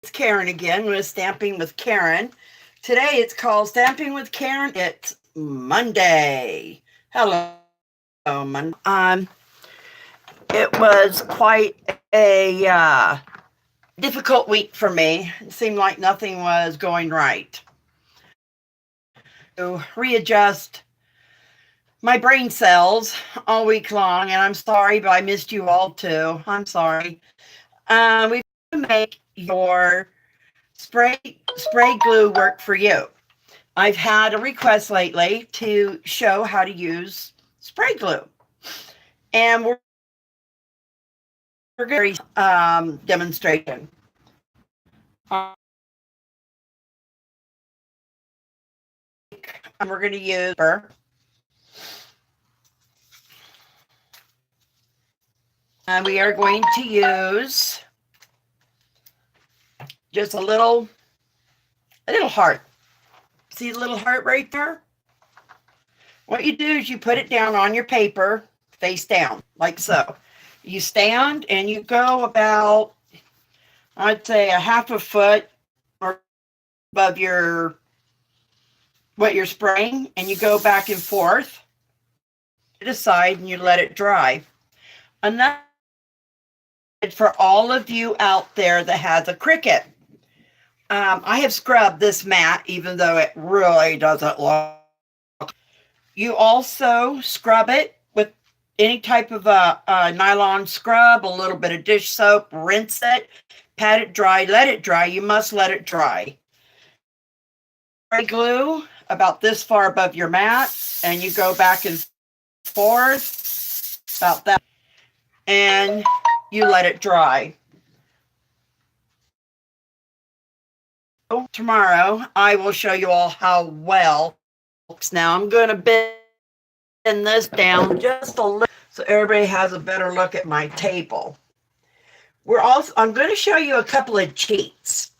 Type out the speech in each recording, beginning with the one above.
It's Karen again with Stamping with Karen. Today it's called Stamping with Karen. It's Monday. Hello, Monday. It was quite a difficult week for me. It seemed like nothing was going right. To readjust my brain cells all week long, and I'm sorry, but I missed you all too. I'm sorry. We've got to make your spray glue work for you. I've had a request lately to show how to use spray glue, and we're going to demonstration. We're going to use and we are going to use just a little heart. See the little heart right there? What you do is you put it down on your paper, face down, like so. You stand and you go about, I'd say, a half a foot or above what you're spraying, and you go back and forth to the side and you let it dry. Another for all of you out there that has a Cricut. I have scrubbed this mat, even though it really doesn't look. You also scrub it with any type of a nylon scrub, a little bit of dish soap, rinse it, pat it dry, let it dry. You must let it dry. Spray glue about this far above your mat, and you go back and forth about that, and you let it dry. Tomorrow, I will show you all how well. Now I'm going to bend this down just a little so everybody has a better look at my table. I'm going to show you a couple of cheats.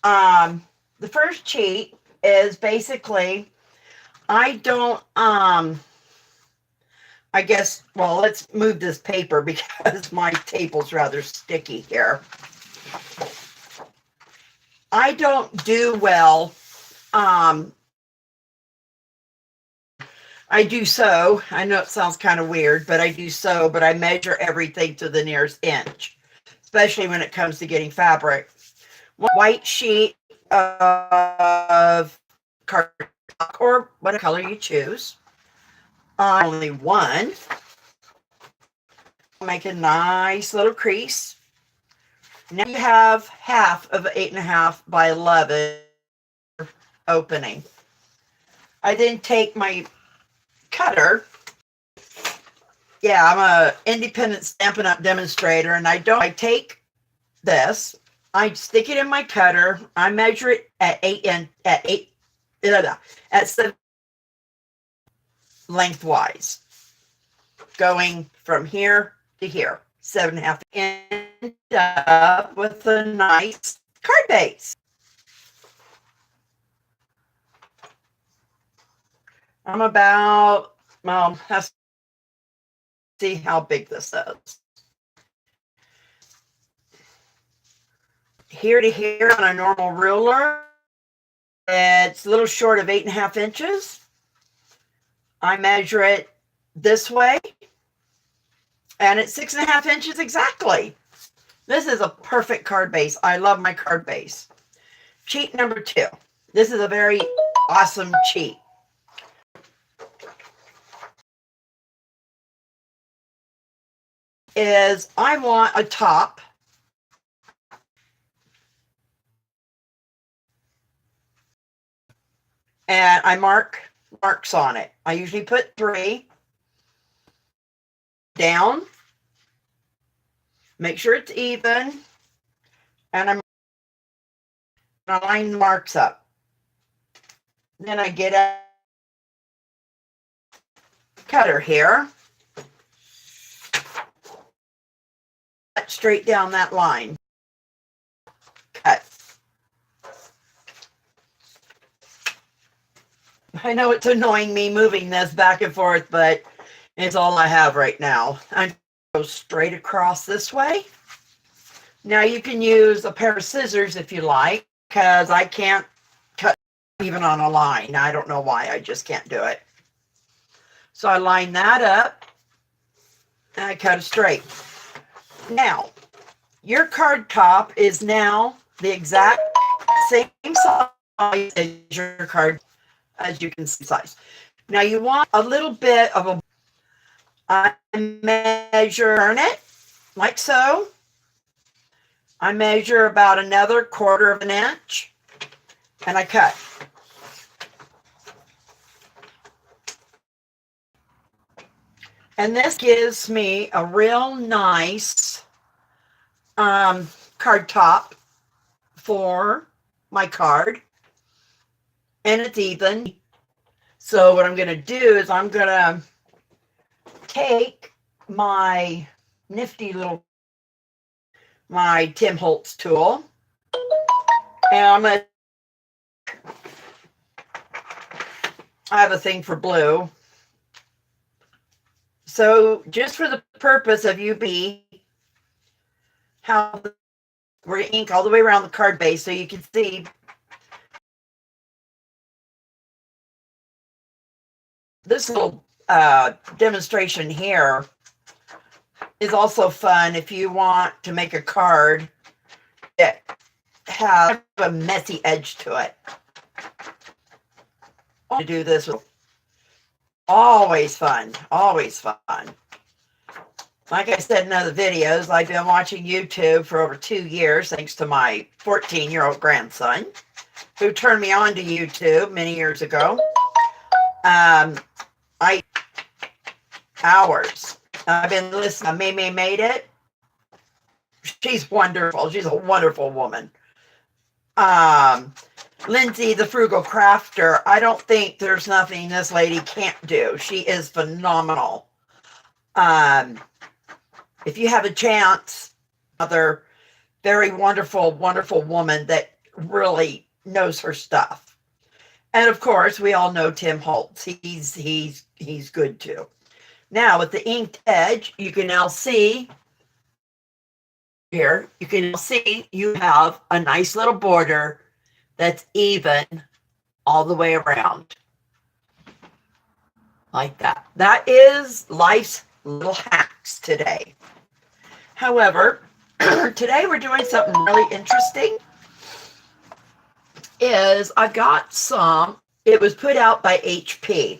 The first cheat is basically, I don't, I guess, well, let's move this paper because my table's rather sticky here. I don't do well. I do sew. I know it sounds kind of weird, but I do sew, but I measure everything to the nearest inch, especially when it comes to getting fabric. One white sheet of cardstock, or what color you choose. Only one. Make a nice little crease. Now you have half of 8.5 by 11 opening. I then take my cutter. Yeah, I'm a independent Stampin' Up! Demonstrator, and I take this, I stick it in my cutter, I measure it at 7 lengthwise, going from here to here, 7.5, end up with a nice card base. I'm about, well, let's see how big this is. Here to here on a normal ruler, it's a little short of 8.5 inches. I measure it this way, and it's 6.5 inches exactly. This is a perfect card base. I love my card base. Cheat number 2. This is a very awesome cheat. Is I want a top and I marks on it. I usually put 3 down, make sure it's even, and I'm line marks up. Then I get a cutter here, cut straight down that line. Cut. I know it's annoying me moving this back and forth, but it's all I have right now. I go straight across this way. Now you can use a pair of scissors if you like, because I can't cut even on a line. I don't know why, I just can't do it. So I line that up and I cut it straight. Now, your card top is now the exact same size as your card, as you can see size. Now you want a little bit of a, I measure it like so. I measure about another 1/4 of an inch and I cut. And this gives me a real nice card top for my card. And it's even. So what I'm going to do is I'm going to take my nifty little, my Tim Holtz tool, and I'm going to, I have a thing for blue. So just for the purpose of you be how we're going to ink all the way around the card base so you can see this little demonstration here is also fun if you want to make a card that has a messy edge to it. To do this with always fun, always fun. Like I said in other videos, I've been watching YouTube for over 2 years thanks to my 14-year-old grandson who turned me on to YouTube many years ago. Hours. I've been listening. May made it. She's wonderful. She's a wonderful woman. Lindsay, the Frugal Crafter. I don't think there's nothing this lady can't do. She is phenomenal. If you have a chance, another very wonderful, wonderful woman that really knows her stuff. And of course, we all know Tim Holtz. He's good too. Now with the inked edge, you can now see here, you can see you have a nice little border that's even all the way around. Like that. That is life's little hacks today. However, today we're doing something really interesting. Is I've got some, it was put out by HP,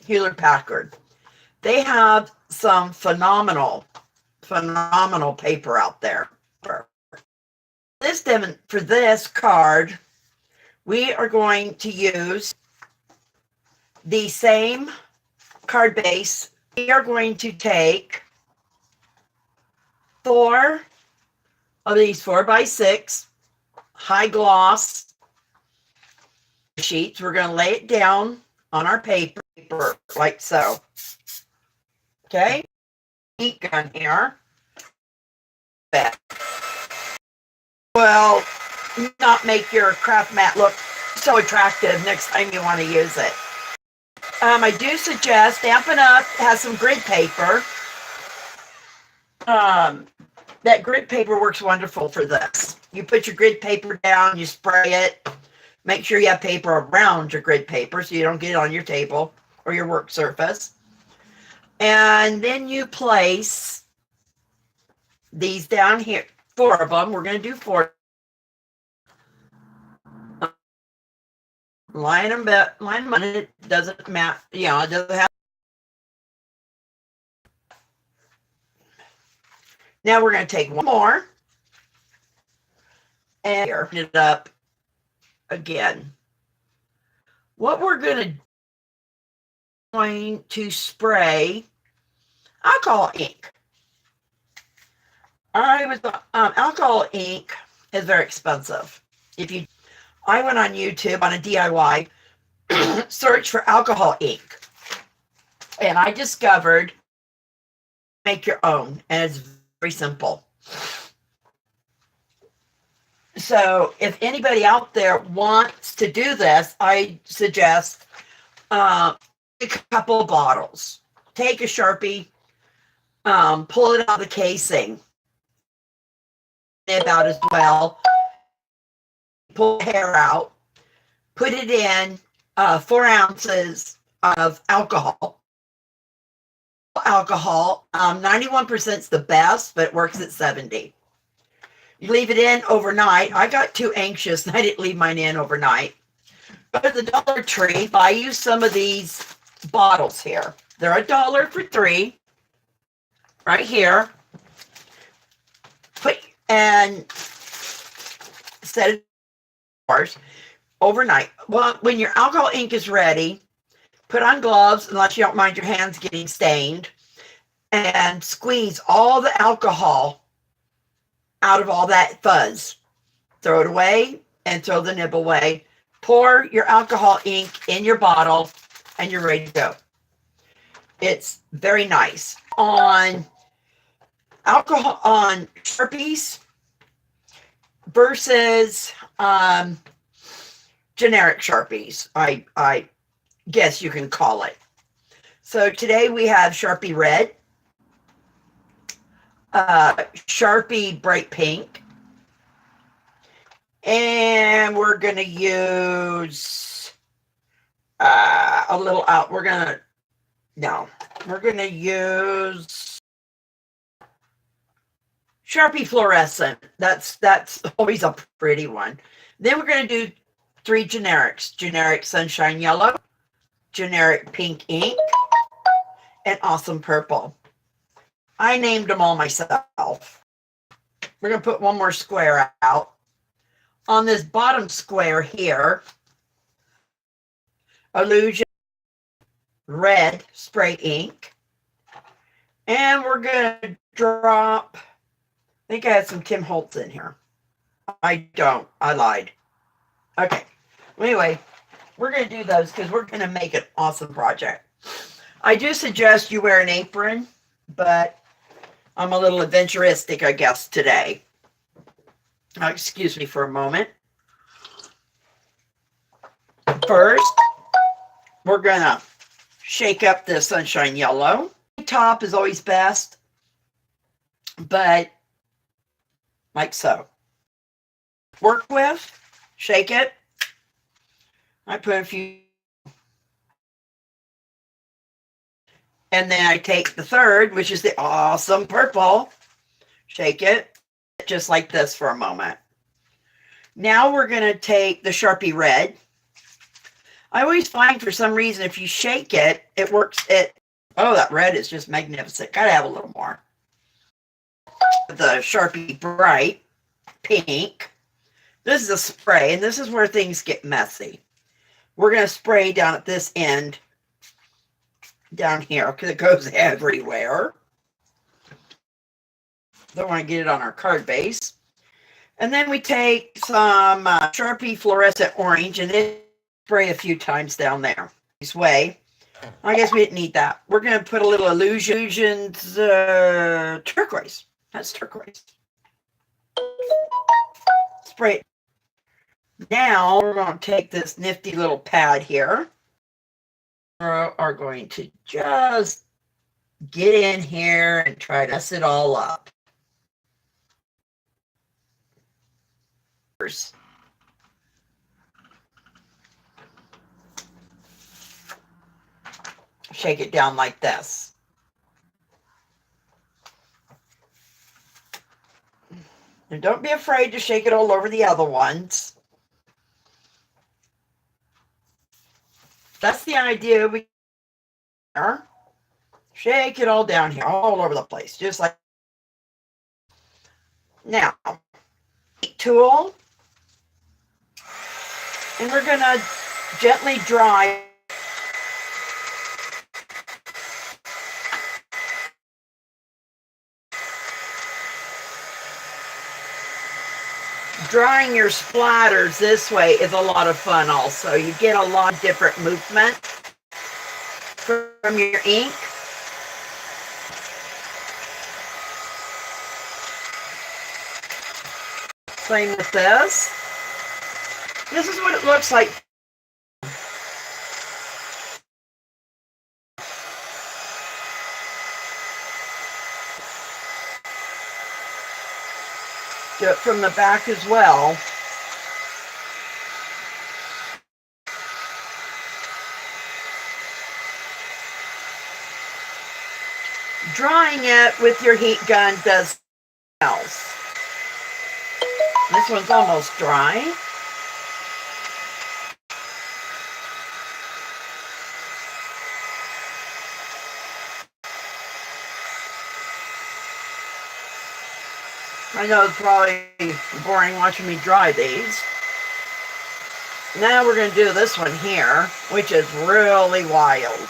Hewlett Packard. They have some phenomenal paper out there. For this card, we are going to use the same card base. We are going to take 4 of these 4x6 high gloss sheets. We're going to lay it down on our paper like so. Okay, heat gun here. Well, not make your craft mat look so attractive next time you want to use it. I do suggest Stampin' Up! Has some grid paper. That grid paper works wonderful for this. You put your grid paper down, you spray it. Make sure you have paper around your grid paper so you don't get it on your table or your work surface. And then you place these down here, 4 of them. We're going to do 4. Line them on it. Doesn't matter. You know, it doesn't have. Now we're going to take one more and turn it up again. What we're going to spray alcohol ink. Alcohol ink is very expensive. I went on YouTube on a DIY search for alcohol ink, and I discovered make your own, and it's very simple. So if anybody out there wants to do this, I suggest a couple of bottles. Take a Sharpie, pull it out of the casing, nib out as well. Pull the hair out. Put it in 4 ounces of alcohol. 91% is the best, but it works at 70. You leave it in overnight. I got too anxious and I didn't leave mine in overnight. Go to the Dollar Tree, buy you some of these bottles here. They're $1 for 3. Right here. And set it overnight. Well, when your alcohol ink is ready, put on gloves unless you don't mind your hands getting stained, and squeeze all the alcohol out of all that fuzz. Throw it away and throw the nib away. Pour your alcohol ink in your bottle and you're ready to go. It's very nice. On alcohol, on Sharpies versus generic Sharpies, I guess you can call it. So today we have Sharpie Red, Sharpie Bright Pink, and we're going to use a little out. We're going to use Sharpie Fluorescent. That's always a pretty one. Then we're going to do 3 generics. Generic Sunshine Yellow, generic Pink Ink, and Awesome Purple. I named them all myself. We're going to put one more square out. On this bottom square here, Illusion Red Spray Ink. And we're going to drop, I think I had some Tim Holtz in here. I don't. I lied. Okay. Well, anyway, we're going to do those because we're going to make an awesome project. I do suggest you wear an apron, but I'm a little adventuristic, I guess, today. Excuse me for a moment. First, we're going to shake up the Sunshine Yellow. Top is always best, but like so. Work with, shake it. I put a few, and then I take the third, which is the Awesome Purple, shake it just like this for a moment. Now we're going to take the Sharpie Red. I always find for some reason if you shake it, it works. Oh, that red is just magnificent. Gotta have a little more. The Sharpie Bright Pink. This is a spray, and this is where things get messy. We're going to spray down at this end, down here, because it goes everywhere. Don't want to get it on our card base. And then we take some Sharpie Fluorescent Orange, and then spray a few times down there. This way. I guess we didn't need that. We're going to put a little Illusions turquoise. That's turquoise. Spray it. Now we're going to take this nifty little pad here. We are going to just get in here and try to mess it all up. Shake it down like this. And don't be afraid to shake it all over the other ones. That's the idea. We shake it all down here, all over the place, just like now. Tool, and we're gonna gently dry. Drying your splatters this way is a lot of fun also. You get a lot of different movement from your ink. Same with this. This is what it looks like. Do it from the back as well. Drying it with your heat gun does else. This one's almost dry. I know it's probably boring watching me dry these. Now we're going to do this one here, which is really wild.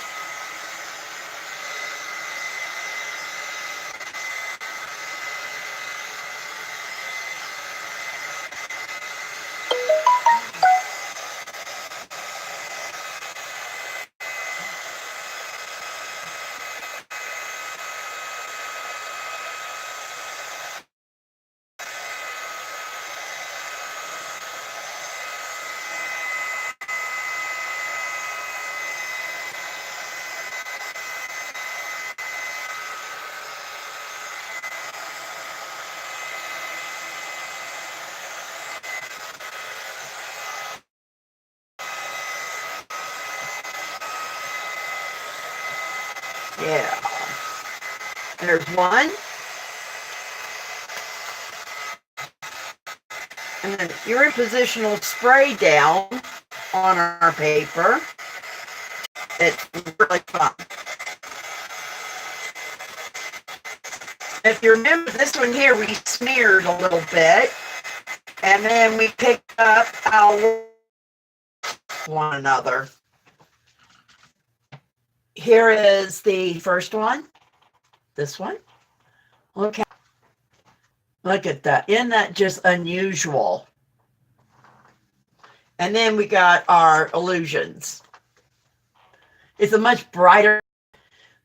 Yeah. There's one. And then your impositional spray down on our paper. It's really fun. If you remember this one here, we smeared a little bit. And then we picked up our one another. Here is the first one. This one. Look at that. Isn't that just unusual? And then we got our illusions. It's a much brighter.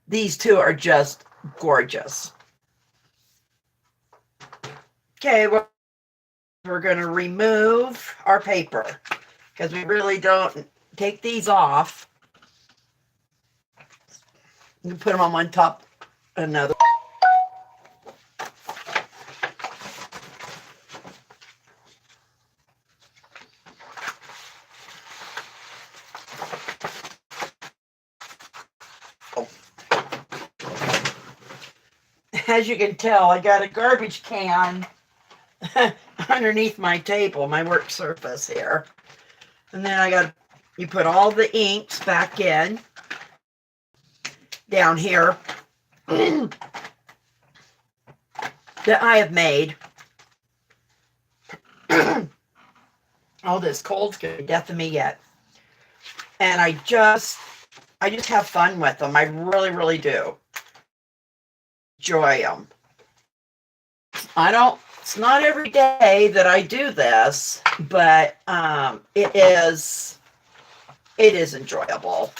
These two are just gorgeous. Okay, well, we're going to remove our paper because we really don't take these off. You can put them on one top, another. As you can tell, I got a garbage can underneath my table, my work surface here. And then you put all the inks back in down here that I have made. Oh, this cold's gonna death of me yet. And I just have fun with them. I really, really do enjoy them. It's not every day that I do this, but it is enjoyable.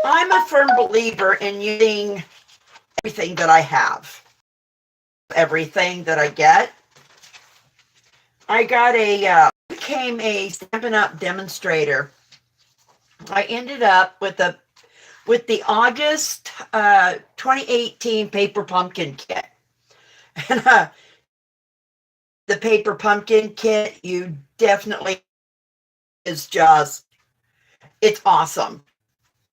I'm a firm believer in using everything that I have, everything that I get. I got became a Stampin' Up! Demonstrator. I ended up with the August 2018 Paper Pumpkin Kit. And the Paper Pumpkin Kit, you definitely it's awesome.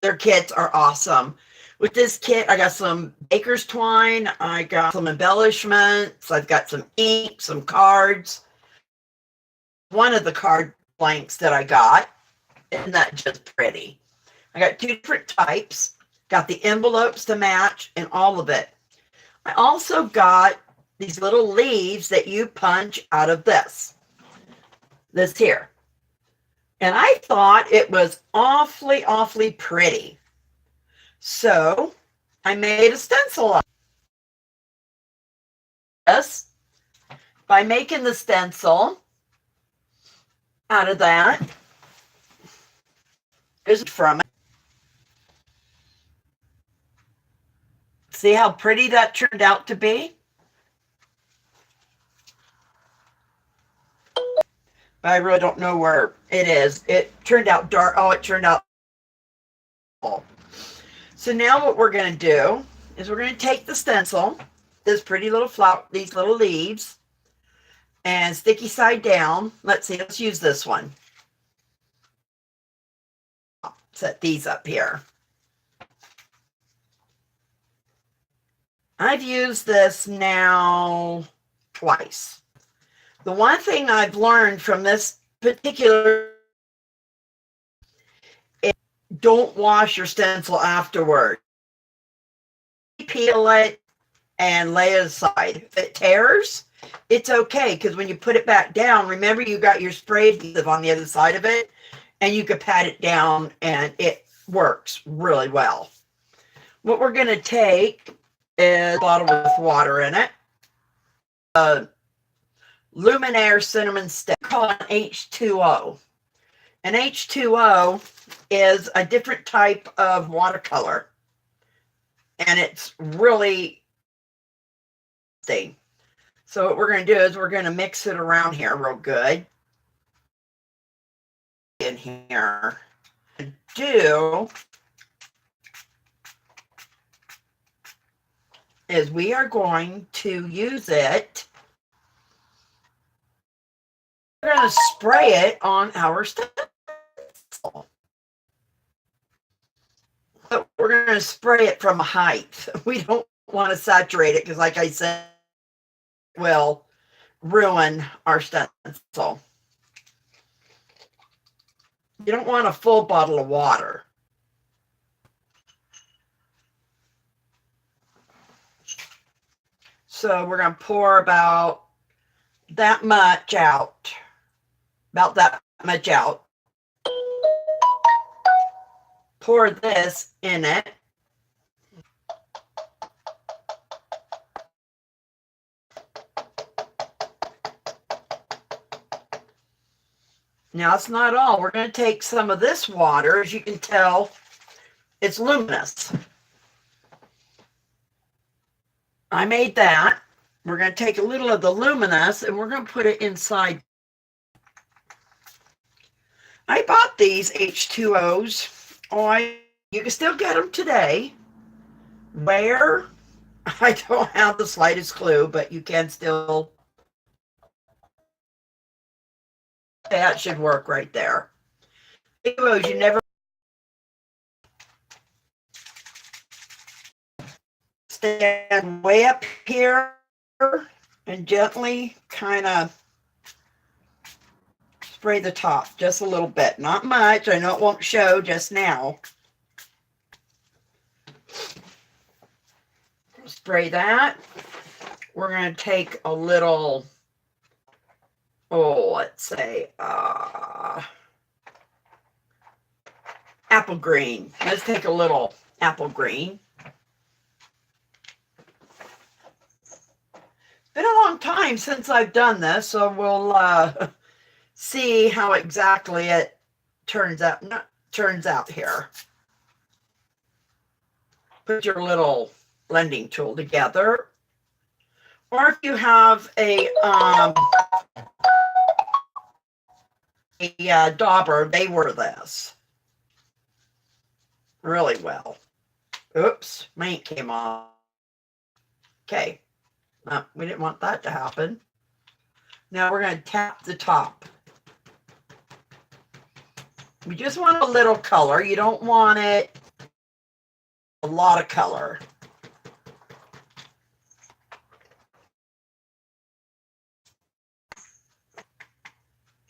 Their kits are awesome. With this kit, I got some baker's twine. I got some embellishments. I've got some ink, some cards. One of the card blanks that I got, isn't that just pretty? I got two different types. Got the envelopes to match and all of it. I also got these little leaves that you punch out of this here. And I thought it was awfully, awfully pretty. So I made a stencil of this by making the stencil out of that. Is from it. See how pretty that turned out to be? but I really don't know where it is. It turned out dark. Oh, it turned out full. So now what we're going to do is we're going to take the stencil, this pretty little flower, these little leaves, and sticky side down. Let's see, let's use this one. Set these up here. I've used this now twice. The one thing I've learned from this particular is don't wash your stencil afterward. Peel it and lay it aside. If it tears, it's okay, because when you put it back down, remember you got your spray adhesive on the other side of it, and you could pat it down and it works really well. What we're going to take is a bottle with water in it. Luminaire cinnamon stick, called an H2O. An H2O is a different type of watercolor, and it's really tasty. So what we're going to do is we're going to mix it around here real good. In here, is we are going to use it. We're going to spray it on our stencil. But we're going to spray it from a height. We don't want to saturate it because, like I said, it will ruin our stencil. You don't want a full bottle of water. So we're going to pour about that much out. About that much out. Pour this in it. Now, it's not all. We're going to take some of this water. As you can tell, it's luminous. I made that. We're going to take a little of the luminous and we're going to put it inside. I bought these H2Os. Oh, you can still get them today. Where? I don't have the slightest clue, but you can still. That should work right there. H2Os, you never stand way up here and gently kind of spray the top just a little bit. Not much. I know it won't show just now. Spray that. We're going to take a little, let's say, apple green. Let's take a little apple green. It's been a long time since I've done this, so we'll see how exactly it turns out here. Put your little blending tool together, or if you have a dauber, they wear this really well. Oops, my ink came off. Okay, we didn't want that to happen. Now we're going to tap the top. We just want a little color. You don't want it a lot of color.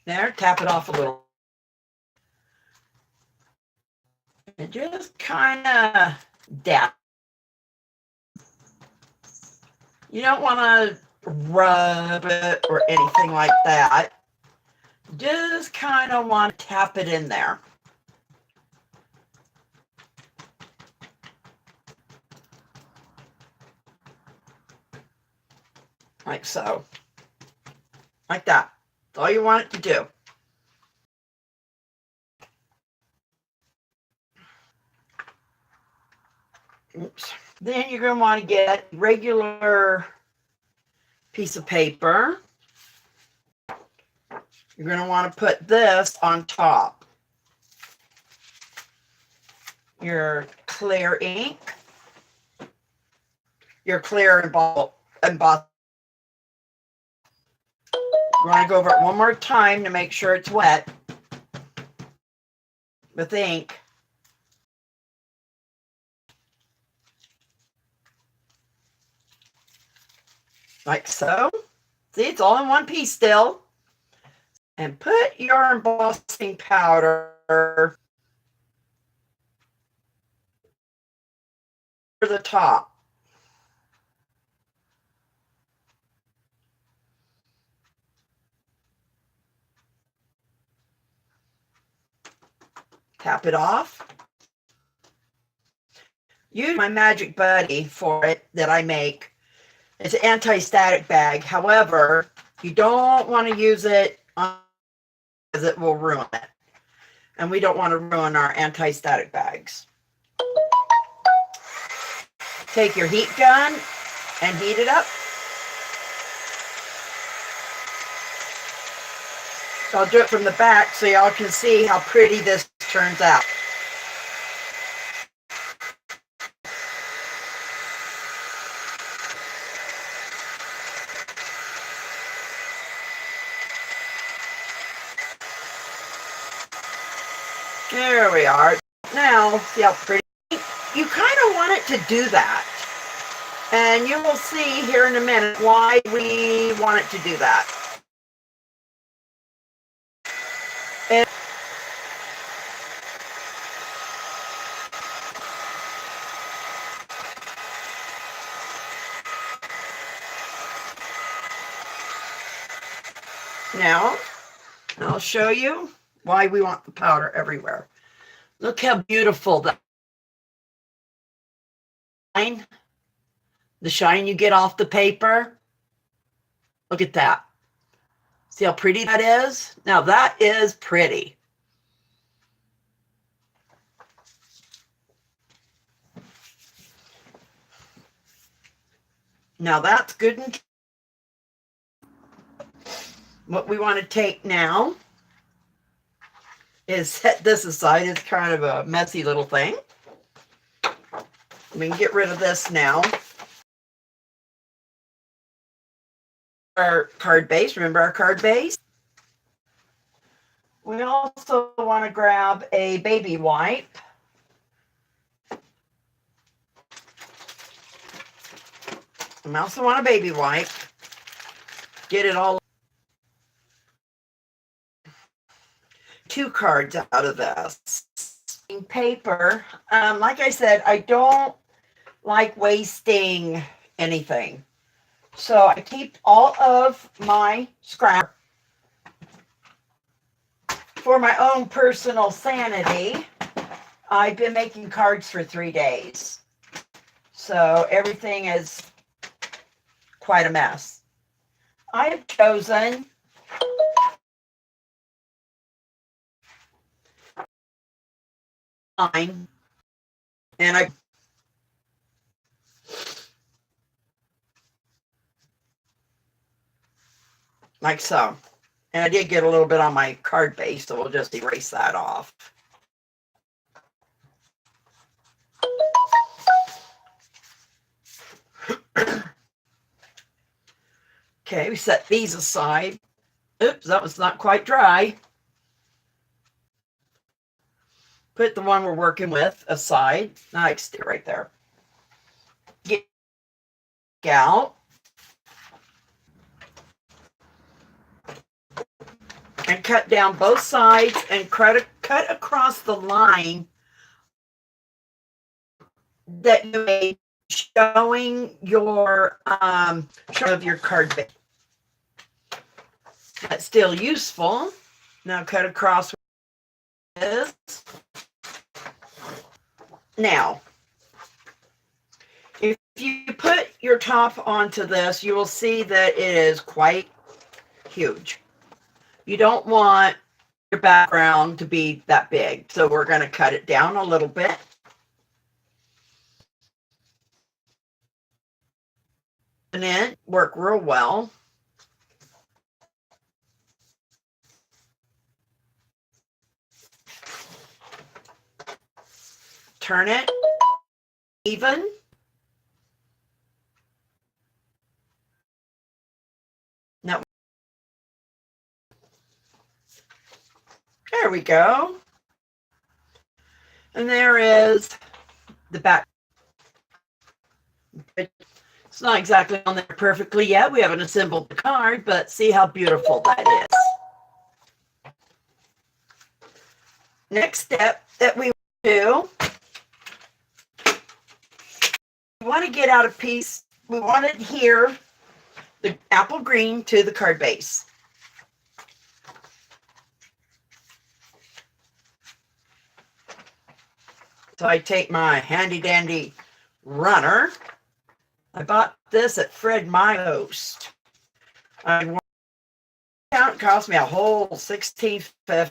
There, tap it off a little. And just kind of dab. You don't want to rub it or anything like that. Just kind of want to tap it in there. Like so. Like that. That's all you want it to do. Oops. Then you're going to want to get a regular piece of paper. You're going to want to put this on top. Your clear ink, your clear emboss. We're going to go over it one more time to make sure it's wet with ink. Like so. See, it's all in one piece still. And put your embossing powder over the top. Tap it off. Use my Magic Buddy for it that I make. It's an anti-static bag. However, you don't want to use it because it will ruin it. And we don't want to ruin our anti-static bags. Take your heat gun and heat it up. So I'll do it from the back so y'all can see how pretty this turns out. There we are. Now, see how pretty? You kind of want it to do that. And you will see here in a minute why we want it to do that. And now, I'll show you why we want the powder everywhere. Look how beautiful the shine you get off the paper. Look at that. See how pretty that is? Now that is pretty. Now that's good. And what we want to take now is set this aside. It's kind of a messy little thing. We can get rid of this now. Our card base, remember our card base? We also want to grab a baby wipe. I also want a baby wipe. Get it all. 2 cards out of this. Paper. Like I said, I don't like wasting anything. So I keep all of my scrap for my own personal sanity. I've been making cards for 3 days. So everything is quite a mess. I have chosen mine, and I like so. And I did get a little bit on my card base, so we'll just erase that off. Okay, we set these aside. Oops, that was not quite dry. Put the one we're working with aside. Now I can stick it right there. Get out. And cut down both sides and cut across the line that you made, showing your of your card base. That's still useful. Now cut across this. Now, if you put your top onto this, you will see that it is quite huge. You don't want your background to be that big, so we're going to cut it down a little bit. And then work real well. turn it even. Now, there we go. And there is the back. It's not exactly on there perfectly yet. We haven't assembled the card, but see how beautiful that is. Next step that we do, we want to get out a piece. We want to adhere the apple green to the card base. So I take my handy dandy runner. I bought this at Fred Meyer's. It cost me a whole $16.50.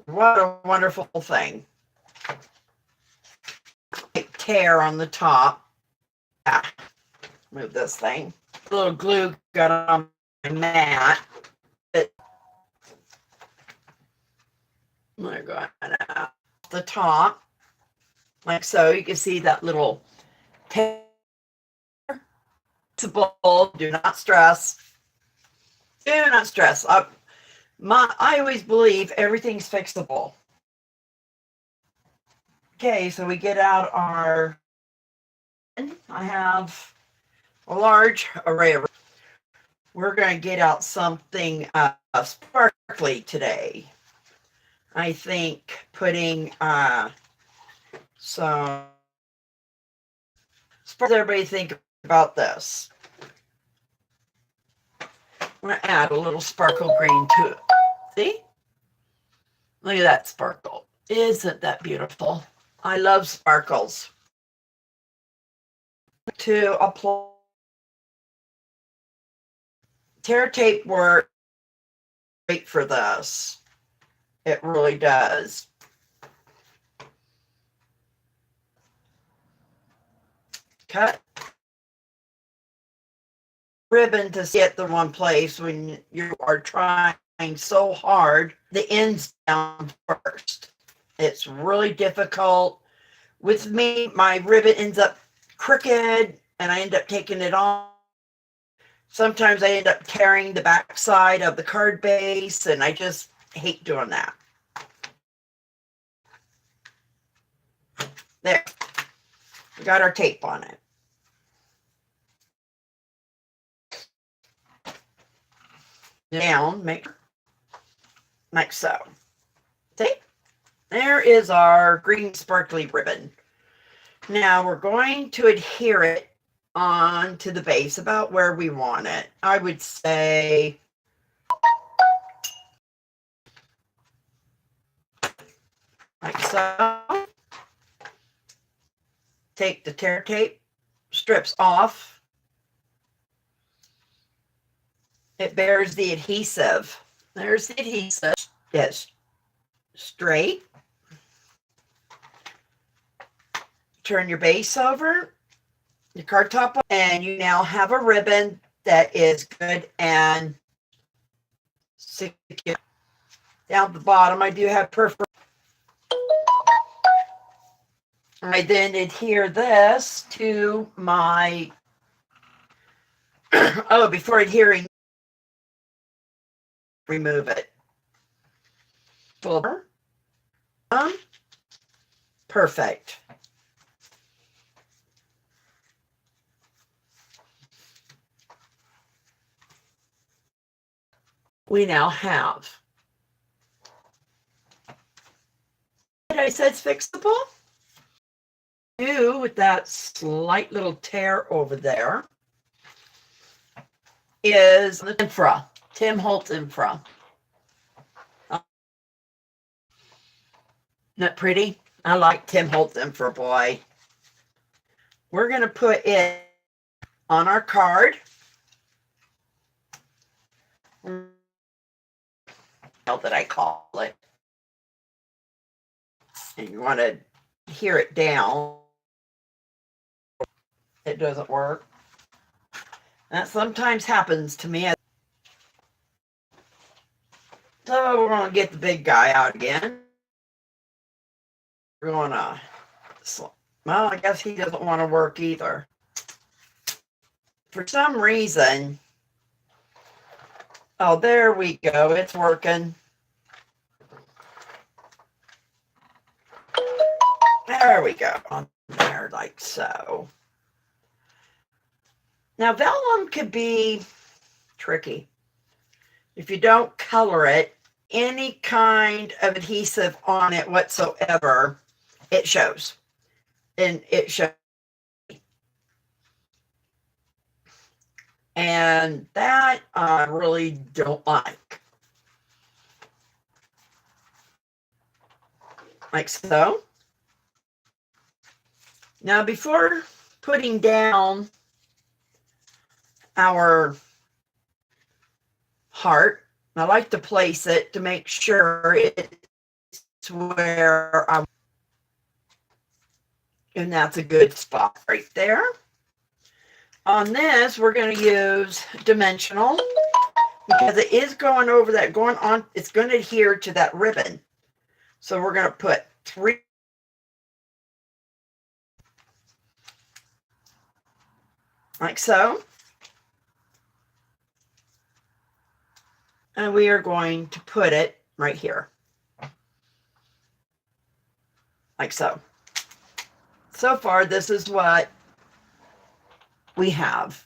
What a wonderful thing. Tear on the top. Move this thing. A little glue got on my mat. We're going out the top, like so. You can see that little tear. It's a bulb. Do not stress. Do not stress. I always believe everything's fixable. Okay, so we get out our. I have a large array of. We're going to get out something sparkly today. I think putting some. What does everybody think about this? I'm going to add a little sparkle green to it. See? Look at that sparkle. Isn't that beautiful? I love sparkles. To apply tear tape work great for this. It really does. Cut ribbon to get the one place when you are trying so hard. The ends down first. It's really difficult. With me, my ribbon ends up crooked and I end up taking it off. Sometimes I end up tearing the back side of the card base, and I just hate doing that. There. We got our tape on it. Down, make like so. See? There is our green sparkly ribbon. Now we're going to adhere it onto the base about where we want it. I would say like so. Take the tear tape strips off. It bears the adhesive. There's the adhesive. It's straight. Turn your base over, your card top, and you now have a ribbon that is good and secure. Down the bottom, I do have perforation. I then adhere this to my, oh, before adhering, remove it. Fuller. Perfect. We now have. I said it's fixable. Do with that slight little tear over there is the Infra, Tim Holtz Infra. Isn't that pretty? I like Tim Holtz Infra, boy. We're going to put it on our card. How that I call it. And you want to adhere it down. It doesn't work. That sometimes happens to me. So we're going to get the big guy out again. We're gonna, well, I guess he doesn't want to work either. For some reason, oh, there we go. It's working. There we go. On there, like so. Now, vellum could be tricky. If you don't color it, any kind of adhesive on it whatsoever, it shows. And it shows. And that I really don't like. Like so. Now, before putting down our heart, I like to place it to make sure it's where I, and that's a good spot right there. On this, we're going to use dimensional because it is going over that, going on, it's going to adhere to that ribbon. So we're going to put 3. Like so. And we are going to put it right here. Like so. So far, this is what we have.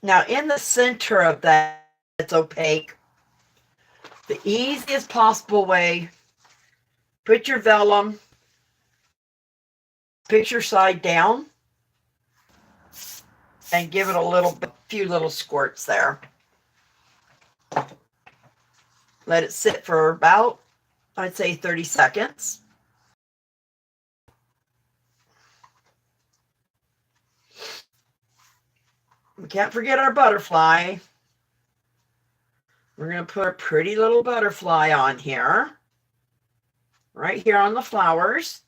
Now, in the center of that, it's opaque. The easiest possible way, put your vellum picture side down and give it a few little squirts there. Let it sit for about, I'd say 30 seconds. We can't forget our butterfly. We're going to put a pretty little butterfly on here, right here on the flowers.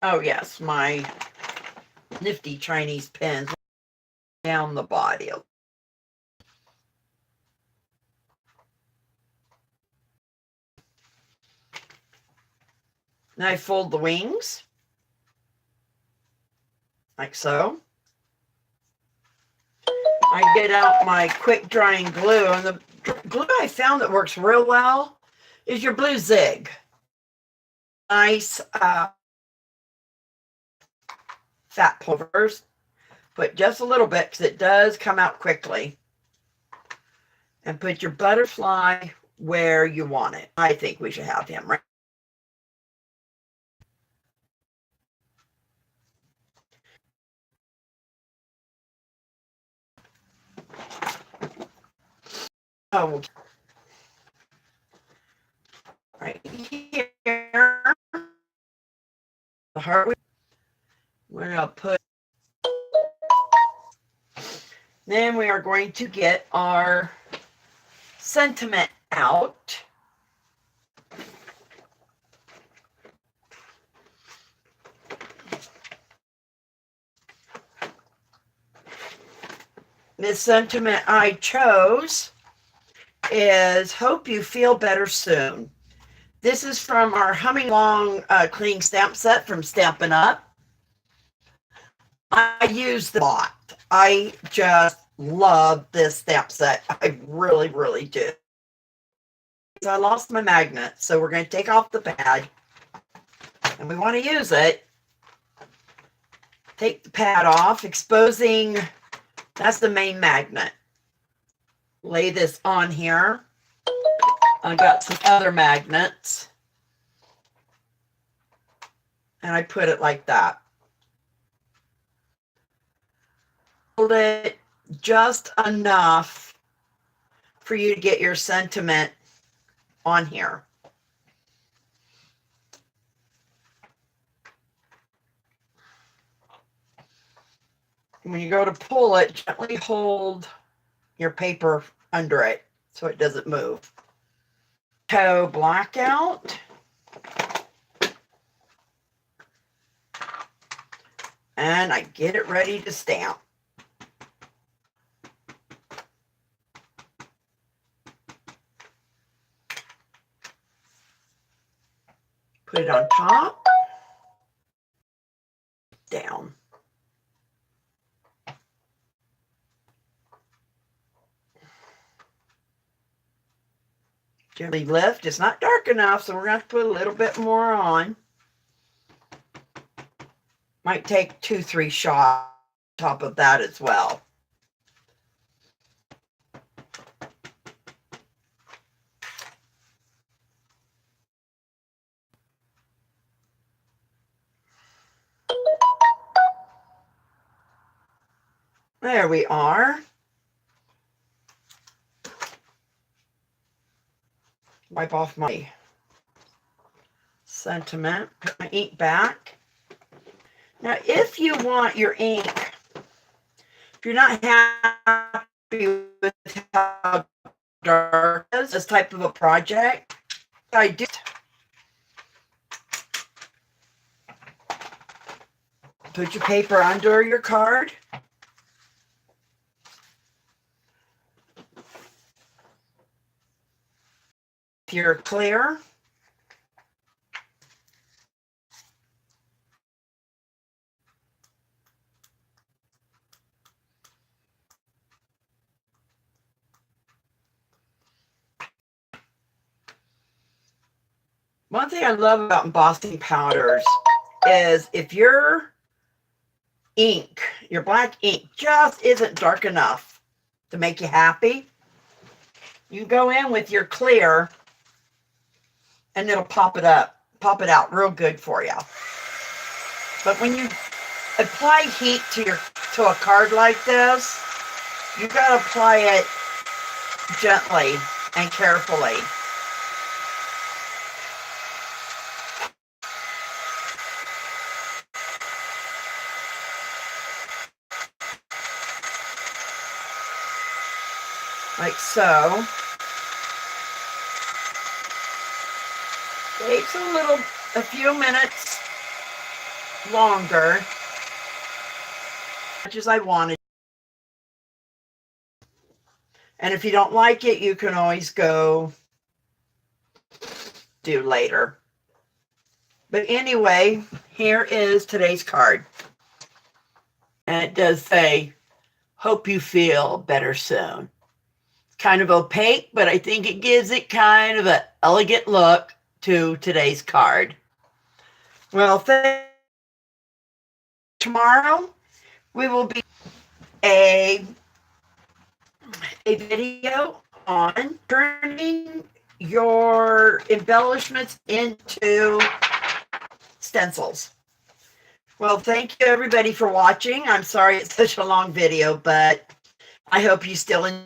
Oh yes, my nifty Chinese pens down the body. Now I fold the wings, like so. I get out my quick drying glue, and the glue I found that works real well is your Blue Zig. Nice fat pulvers. Put just a little bit because it does come out quickly. And put your butterfly where you want it. I think we should have him right. Oh, right here. The heart. We're going to put. Then we are going to get our sentiment out. This sentiment I chose is Hope You Feel Better Soon. This is from our Humming Along cleaning stamp set from Stampin' Up. I use the lot. I just love this stamp set. I really, really do. So I lost my magnet, so we're going to take off the pad, and we want to use it. Take the pad off, exposing, that's the main magnet. Lay this on here. I got some other magnets, and I put it like that. Hold it just enough for you to get your sentiment on here. When you go to pull it, gently hold your paper under it so it doesn't move. Toe blackout. And I get it ready to stamp. Put it on top, down. Gently lift. It's not dark enough, so we're going to have to put a little bit more on. Might take 2-3 shots on top of that as well. There we are. Wipe off my sentiment, put my ink back. Now, if you want your ink, if you're not happy with how dark it is, this type of a project, I do. Put your paper under your card. If you're clear, one thing I love about embossing powders is if your ink, your black ink, just isn't dark enough to make you happy, you go in with your clear and it'll pop it out real good for you. But when you apply heat to a card like this, you got to apply it gently and carefully. Like so. Takes a few minutes longer, much as I wanted. And if you don't like it, you can always go do later. But anyway, here is today's card. And it does say, hope you feel better soon. It's kind of opaque, but I think it gives it kind of an elegant look to today's card. Well, tomorrow we will be a video on turning your embellishments into stencils. Well, thank you everybody for watching. I'm sorry it's such a long video, but I hope you still enjoy.